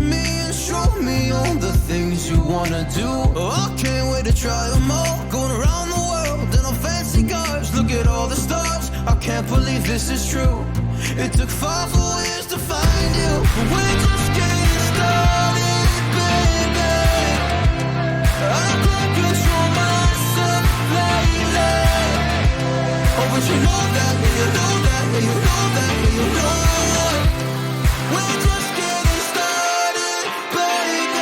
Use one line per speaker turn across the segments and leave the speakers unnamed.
me and show me all the things you wanna do. Oh, I can't wait to try them all. Going around the world in our fancy cars. Look at all the stars, I can't believe this is true. It took 5 whole years to find you, but we're just getting started, baby. I can't control myself lately. Oh, but you know that, yeah, you know that, yeah, you know that, yeah, you know it. We're just getting started, baby.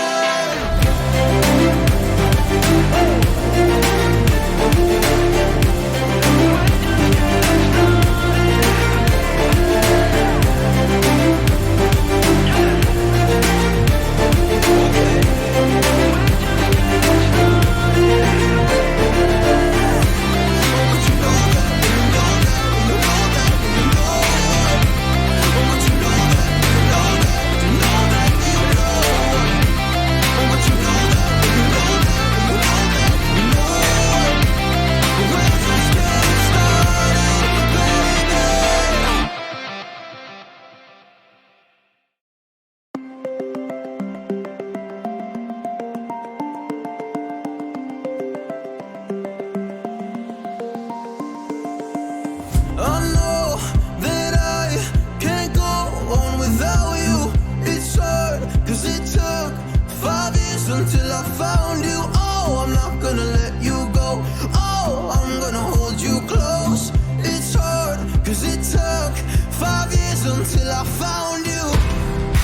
Until I found you, oh, I'm not gonna let you go. Oh, I'm gonna hold you close. It's hard, cause it took 5 years until I found you.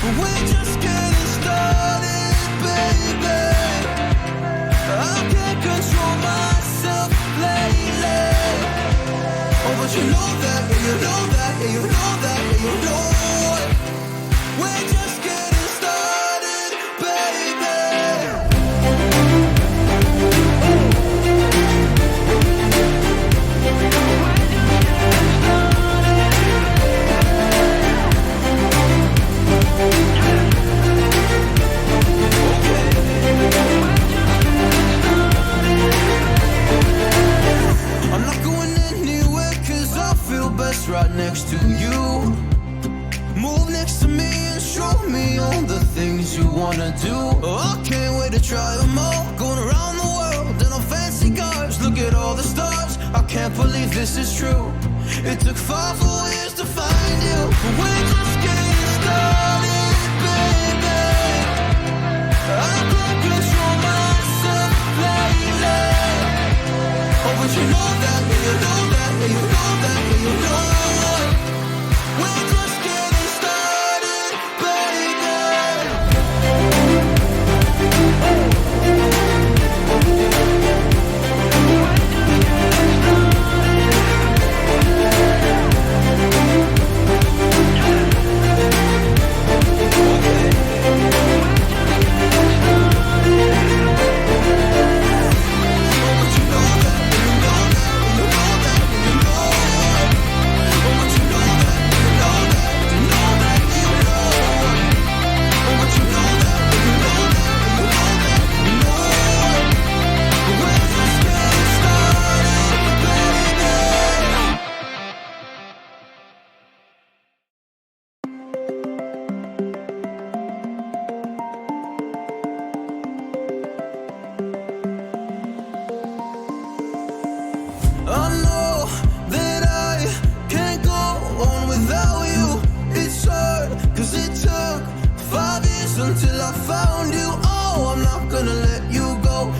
But we're just getting started, baby. I can't control myself lately. Oh, but you know that, yeah, you know that, yeah, you know that, yeah, you know it. We're just getting started, baby. I'm not going anywhere cause I feel best right next to you. Move next to me and show me all the things you wanna do. Oh, I can't wait to try them all. Going around the world in our fancy cars. Look at all the stars, I can't believe this is true. It took 5 whole years to find you, but we're just getting started, baby. I can't control myself lately. Oh, but you know that, yeah, you know that, yeah, you know that, yeah, you know it. We're just getting started, baby. Until I found you, oh, I'm not gonna let you go.